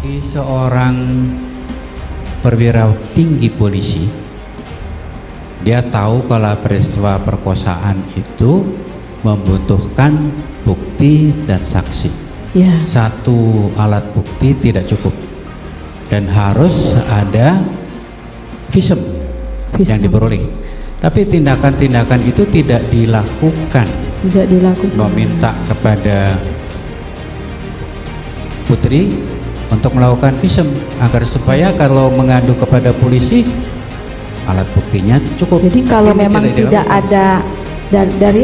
Di seorang perwira tinggi polisi, dia tahu kalau peristiwa perkosaan itu membutuhkan bukti dan saksi. Ya. Satu alat bukti tidak cukup dan harus ada visum yang diperoleh. Tapi tindakan-tindakan itu tidak dilakukan. Tidak dilakukan. Meminta kepada Putri untuk melakukan visum agar supaya kalau mengadu kepada polisi alat buktinya cukup. Jadi kalau ini memang tidak ada dari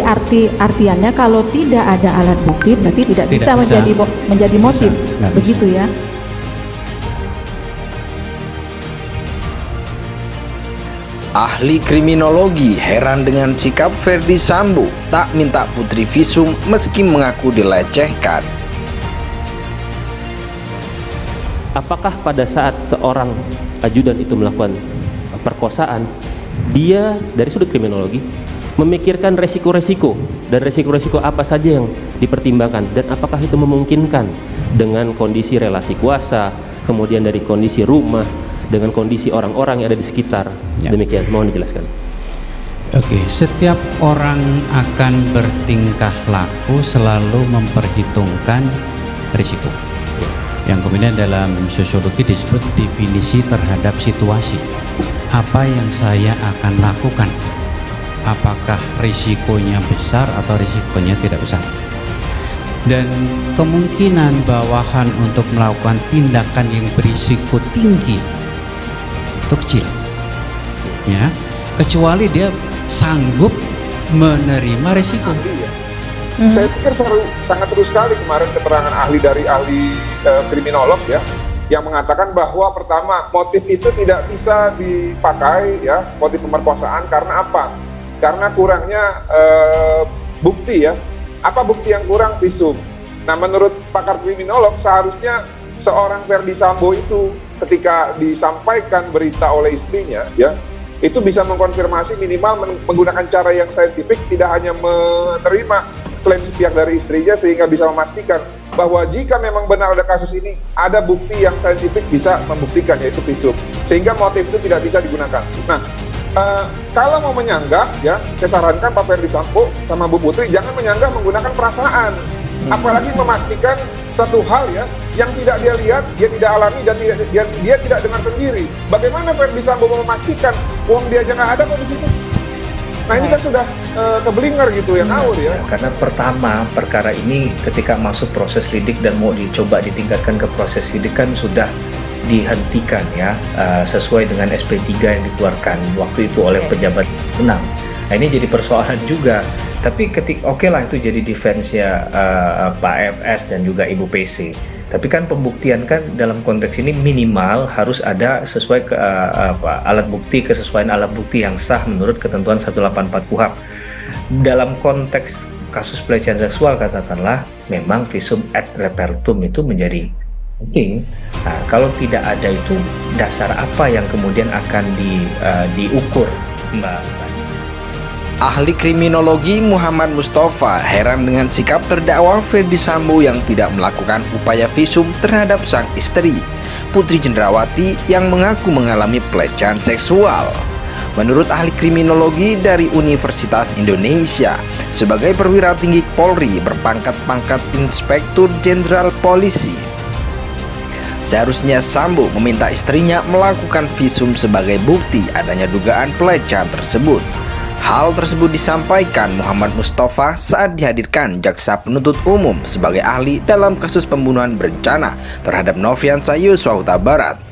artiannya kalau tidak ada alat bukti berarti tidak bisa menjadi motif. Begitu ya. Ahli kriminologi heran dengan sikap Ferdy Sambo tak minta Putri visum meski mengaku dilecehkan. Apakah pada saat seorang ajudan itu melakukan perkosaan, dia dari sudut kriminologi memikirkan resiko-resiko dan resiko-resiko apa saja yang dipertimbangkan dan apakah itu memungkinkan dengan kondisi relasi kuasa, kemudian dari kondisi rumah, dengan kondisi orang-orang yang ada di sekitar. Demikian, mohon dijelaskan. Oke, setiap orang akan bertingkah laku selalu memperhitungkan risiko. Yang kemudian dalam sosiologi disebut definisi terhadap situasi. Apa yang saya akan lakukan? Apakah risikonya besar atau risikonya tidak besar? Dan kemungkinan bawahan untuk melakukan tindakan yang berisiko tinggi itu kecil, ya, kecuali dia sanggup menerima risiko. Saya pikir sangat seru sekali kemarin keterangan dari ahli kriminolog ya, yang mengatakan bahwa pertama motif itu tidak bisa dipakai ya, motif pemerkosaan karena apa? Karena kurangnya bukti ya. Apa bukti yang kurang? Visum. Nah, menurut pakar kriminolog seharusnya seorang Ferdy Sambo itu ketika disampaikan berita oleh istrinya ya, itu bisa mengkonfirmasi minimal menggunakan cara yang saintifik, tidak hanya menerima klaim sepihak dari istrinya sehingga bisa memastikan bahwa jika memang benar ada kasus ini, ada bukti yang saintifik bisa membuktikan, yaitu visum, sehingga motif itu tidak bisa digunakan. Nah, kalau mau menyanggah ya, saya sarankan Pak Ferdy Sambo sama Bu Putri jangan menyanggah menggunakan perasaan, apalagi memastikan satu hal ya yang tidak dia lihat, dia tidak alami dan dia tidak dengar sendiri. Bagaimana Ferdy Sambo memastikan uang dia aja nggak ada kok di situ? Nah, ini kan sudah keblinger gitu yang ngawur ya. Karena pertama, perkara ini ketika masuk proses lidik dan mau dicoba ditingkatkan ke proses lidik kan sudah dihentikan ya, sesuai dengan SP3 yang dikeluarkan waktu itu oleh pejabat benang. Nah, ini jadi persoalan juga. Tapi oke lah itu jadi defense-nya Pak FS dan juga Ibu PC. Tapi kan pembuktian kan dalam konteks ini minimal harus ada sesuai alat bukti, kesesuaian alat bukti yang sah menurut ketentuan 184 KUHP. Dalam konteks kasus pelecehan seksual katakanlah memang visum et repertum itu menjadi penting. Nah, kalau tidak ada itu dasar apa yang kemudian akan diukur, Mbak? Ahli kriminologi Muhammad Mustafa heran dengan sikap terdakwa Ferdy Sambo yang tidak melakukan upaya visum terhadap sang istri, Putri Cendrawati, yang mengaku mengalami pelecehan seksual. Menurut ahli kriminologi dari Universitas Indonesia, sebagai perwira tinggi Polri berpangkat Inspektur Jenderal Polisi, seharusnya Sambo meminta istrinya melakukan visum sebagai bukti adanya dugaan pelecehan tersebut. Hal tersebut disampaikan Muhammad Mustafa saat dihadirkan Jaksa Penuntut Umum sebagai ahli dalam kasus pembunuhan berencana terhadap Nofriansah Yosua Huta Barat.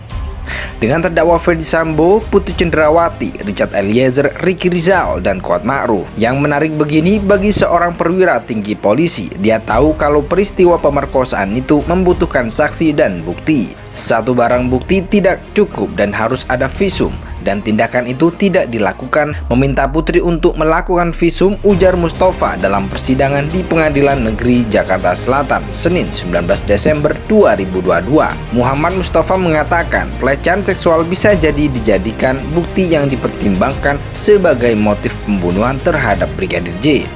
Dengan terdakwa Ferdy Sambo, Putri Cendrawati, Richard Eliezer, Ricky Rizal, dan Kuat Ma'ruf. Yang menarik begini, bagi seorang perwira tinggi polisi, dia tahu kalau peristiwa pemerkosaan itu membutuhkan saksi dan bukti. Satu barang bukti tidak cukup dan harus ada visum, dan tindakan itu tidak dilakukan. Meminta Putri untuk melakukan visum, ujar Mustafa dalam persidangan di Pengadilan Negeri Jakarta Selatan, Senin 19 Desember 2022. Muhammad Mustafa mengatakan pelecehan seksual bisa jadi dijadikan bukti yang dipertimbangkan sebagai motif pembunuhan terhadap Brigadir J.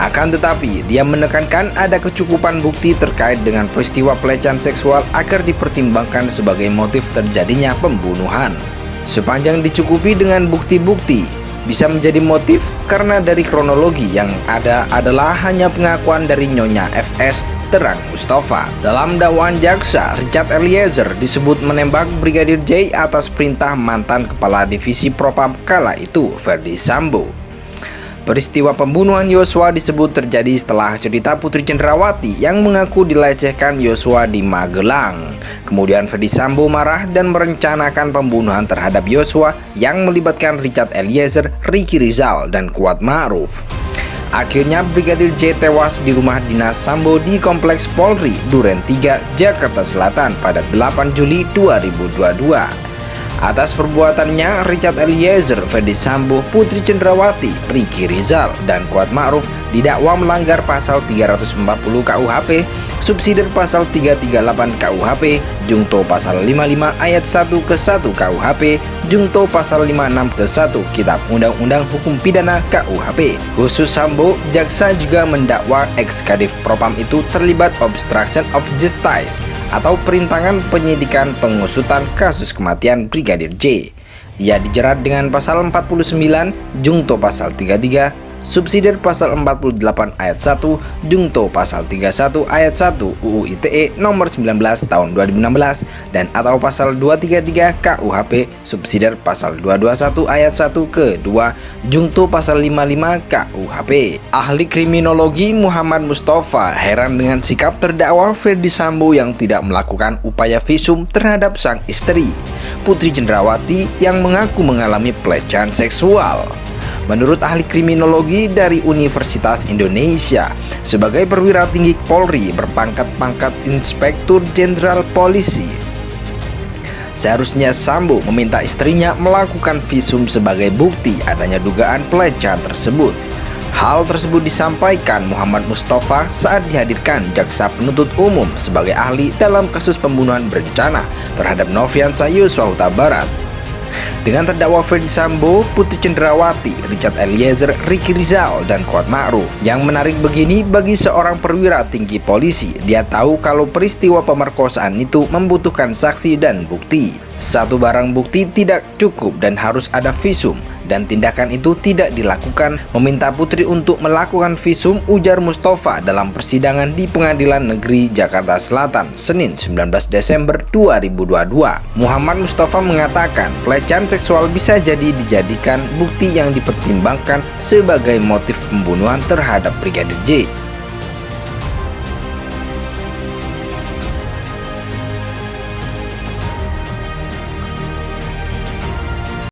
Akan tetapi, dia menekankan ada kecukupan bukti terkait dengan peristiwa pelecehan seksual agar dipertimbangkan sebagai motif terjadinya pembunuhan. Sepanjang dicukupi dengan bukti-bukti, bisa menjadi motif karena dari kronologi yang ada adalah hanya pengakuan dari Nyonya FS, terang Mustafa. Dalam dakwaan jaksa, Richard Eliezer disebut menembak Brigadir J atas perintah mantan Kepala Divisi Propam kala itu, Ferdi Sambo. Peristiwa pembunuhan Yosua disebut terjadi setelah cerita Putri Cenderawati yang mengaku dilecehkan Yosua di Magelang. Kemudian Ferdi Sambo marah dan merencanakan pembunuhan terhadap Yosua yang melibatkan Richard Eliezer, Ricky Rizal, dan Kuat Ma'ruf. Akhirnya Brigadir J tewas di rumah dinas Sambo di Kompleks Polri, Duren 3, Jakarta Selatan pada 8 Juli 2022. Atas perbuatannya, Richard Eliezer, Ferdi Sambo, Putri Cenderawati, Ricky Rizal, dan Kuat Ma'ruf didakwa melanggar pasal 340 KUHP, subsidiar pasal 338 KUHP, jungto pasal 55 ayat 1 ke 1 KUHP, jungto pasal 56 ke 1 Kitab Undang-Undang Hukum Pidana KUHP. Khusus Sambo, jaksa juga mendakwa ex-Kadif Propam itu terlibat obstruction of justice atau perintangan penyidikan pengusutan kasus kematian Brigadir J. Ia dijerat dengan pasal 49, jungto pasal 33, subsidiar pasal 48 ayat 1, jungto pasal 31 ayat 1 UU ITE nomor 19 tahun 2016 dan atau pasal 233 KUHP subsidiar pasal 221 ayat 1 ke 2 jungto pasal 55 KUHP. Ahli kriminologi Muhammad Mustafa heran dengan sikap terdakwa Ferdi Sambo yang tidak melakukan upaya visum terhadap sang istri, Putri Cenderawati, yang mengaku mengalami pelecehan seksual. Menurut ahli kriminologi dari Universitas Indonesia, sebagai perwira tinggi Polri berpangkat Inspektur Jenderal Polisi, seharusnya Sambo meminta istrinya melakukan visum sebagai bukti adanya dugaan pelecehan tersebut. Hal tersebut disampaikan Muhammad Mustafa saat dihadirkan jaksa penuntut umum sebagai ahli dalam kasus pembunuhan berencana terhadap Nofriansah Yosua Huta Barat. Dengan terdakwa Ferdi Sambo, Putri Cenderawati, Richard Eliezer, Ricky Rizal, dan Kuat Ma'ruf. Yang menarik begini, bagi seorang perwira tinggi polisi, dia tahu kalau peristiwa pemerkosaan itu membutuhkan saksi dan bukti. Satu barang bukti tidak cukup dan harus ada visum, dan tindakan itu tidak dilakukan. Meminta Putri untuk melakukan visum, ujar Mustafa dalam persidangan di Pengadilan Negeri Jakarta Selatan, Senin 19 Desember 2022. Muhammad Mustafa mengatakan pelecehan seksual bisa jadi dijadikan bukti yang dipertimbangkan sebagai motif pembunuhan terhadap Brigadir J.